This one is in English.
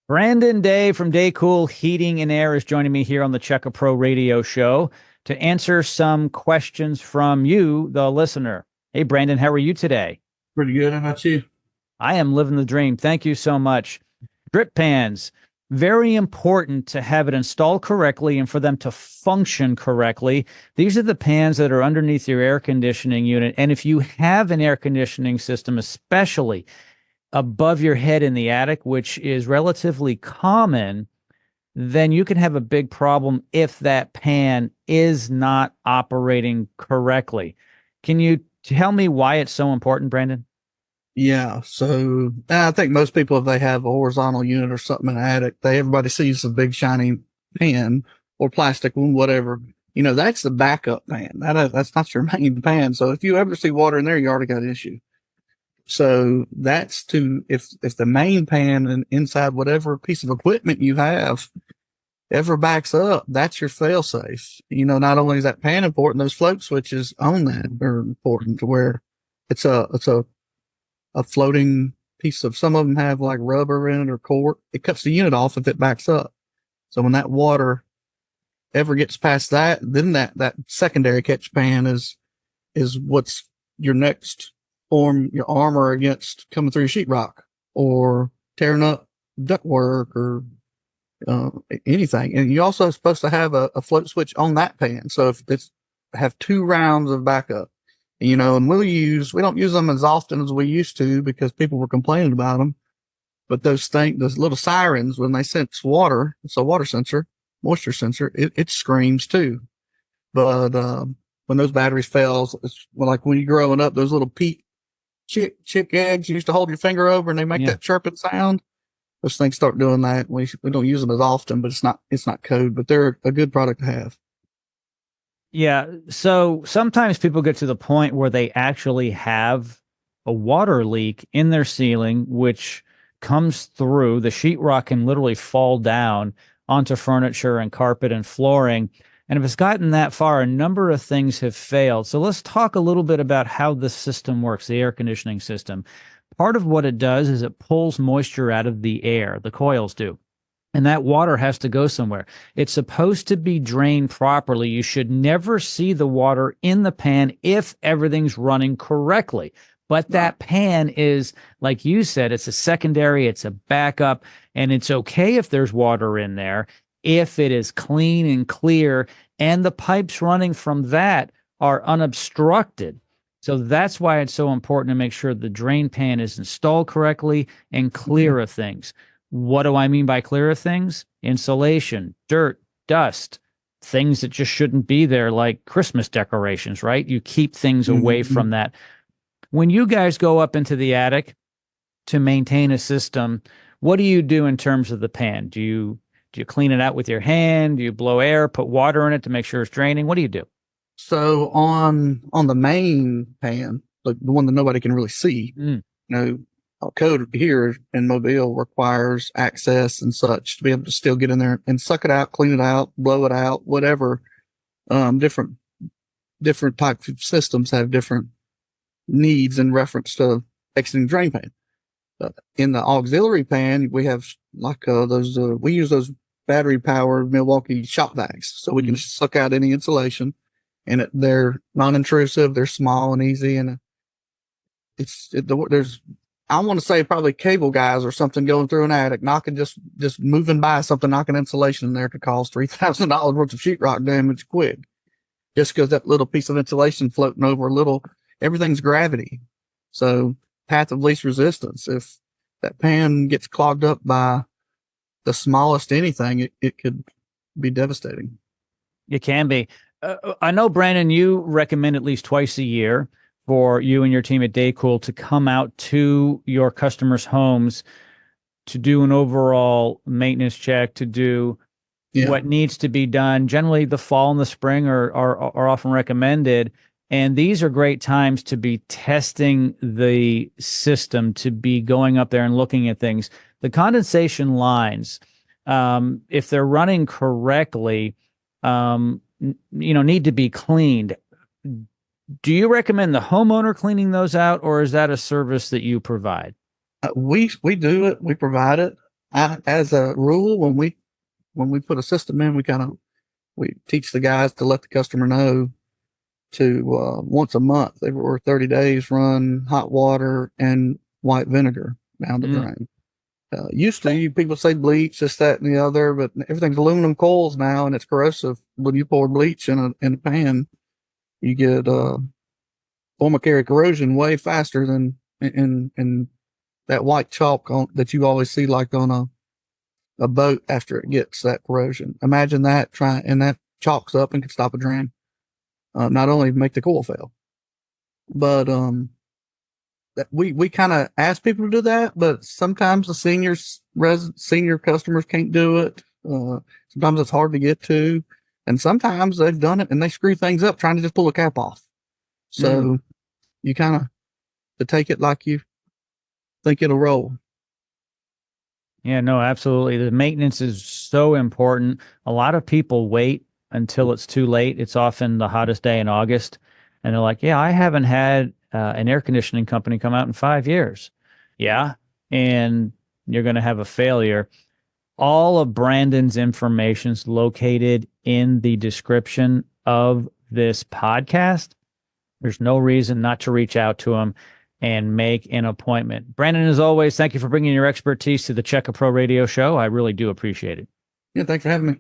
Brandon Day from Daycool Heating and Air is joining me here on the Check a Pro radio show to answer some questions from you, the listener. Hey, Brandon, how are you today? Pretty good. How about you? I am living the dream. Thank you so much. Drip pans, very important to have it installed correctly and for them to function correctly. These are the pans that are underneath your air conditioning unit. And if you have an air conditioning system, especially above your head in the attic, which is relatively common, then you can have a big problem if that pan is not operating correctly. Can you tell me why it's so important, Brandon? Yeah. So I think most people, if they have a horizontal unit or something in the attic, everybody sees a big shiny pan or plastic one, whatever. That's the backup pan. That's not your main pan. So if you ever see water in there, you already got an issue. So that's if the main pan and inside whatever piece of equipment you have ever backs up, that's your fail safe. Not only is that pan important, those float switches on that are important to where it's a floating piece of, some of them have like rubber in it or cork. It cuts the unit off if it backs up. So when that water ever gets past that, then that secondary catch pan is what's your next your armor against coming through sheetrock or tearing up ductwork or anything. And you also are supposed to have a float switch on that pan. So if it's have two rounds of backup, and we don't use them as often as we used to because people were complaining about them. But those little sirens, when they sense water, it's a water sensor, moisture sensor, it screams too. But, when those batteries fail, it's like when you're growing up, those little chick eggs you used to hold your finger over and they make Yeah. that chirping sound. Those things start doing that. We don't use them as often, but it's not code, but they're a good product to have. Yeah. So sometimes people get to the point where they actually have a water leak in their ceiling, which comes through. The sheetrock can literally fall down onto furniture and carpet and flooring. And if it's gotten that far, a number of things have failed. So let's talk a little bit about how the system works, the air conditioning system. Part of what it does is it pulls moisture out of the air, the coils do. And that water has to go somewhere. It's supposed to be drained properly. You should never see the water in the pan if everything's running correctly. But that pan is, like you said, it's a secondary, it's a backup, and it's okay if there's water in there if it is clean and clear and the pipes running from that are unobstructed. So that's why it's so important to make sure the drain pan is installed correctly and clear of things. What do I mean by clear of things? Insulation, dirt, dust, things that just shouldn't be there, like Christmas decorations, right? You keep things away Mm-hmm. from that. When you guys go up into the attic to maintain a system, what do you do in terms of the pan? Do you clean it out with your hand? Do you blow air, put water in it to make sure it's draining? What do you do? So on the main pan, like the one that nobody can really see, Mm, code here in Mobile requires access and such to be able to still get in there and suck it out, clean it out, blow it out, whatever. Different types of systems have different needs in reference to exiting drain pan. In the auxiliary pan, we have like those. We use those battery powered Milwaukee shop vacs, so we can mm. suck out any insulation, and they're non-intrusive. They're small and easy, and there's, I want to say, probably cable guys or something going through an attic, knocking, just moving by something, knocking insulation in there could cause $3,000 worth of sheetrock damage quick, just because that little piece of insulation floating over a little. Everything's gravity, so path of least resistance. If that pan gets clogged up by the smallest anything, it could be devastating. It can be. I know, Brandon, you recommend at least twice a year for you and your team at Daycool to come out to your customers' homes to do an overall maintenance check, to do Yeah. what needs to be done. Generally, the fall and the spring are often recommended. And these are great times to be testing the system, to be going up there and looking at things. The condensation lines, if they're running correctly, need to be cleaned. Do you recommend the homeowner cleaning those out, or is that a service that you provide? We do it. We provide it. As a rule, when we put a system in, we teach the guys to let the customer know to once a month, or 30 days, run hot water and white vinegar down the Mm. drain. Used to, people say bleach, this, that, and the other, but everything's aluminum coils now, and it's corrosive. When you pour bleach in a pan, you get formicary corrosion way faster than in that white chalk that you always see like on a boat after it gets that corrosion. Imagine that and that chalks up and can stop a drain. Not only make the coil fail, but that we kind of ask people to do that, but sometimes the senior customers can't do it. Sometimes it's hard to get to, and sometimes they've done it and they screw things up trying to just pull the cap off. Mm. So you kind of to take it like you think it'll roll. Yeah, no, absolutely. The maintenance is so important. A lot of people wait until it's too late. It's often the hottest day in August, and they're like, "Yeah, I haven't had an air conditioning company come out in 5 years." Yeah, and you're going to have a failure. All of Brandon's information is located in the description of this podcast. There's no reason not to reach out to him and make an appointment. Brandon, as always, thank you for bringing your expertise to the Check a Pro Radio Show. I really do appreciate it. Yeah, thanks for having me.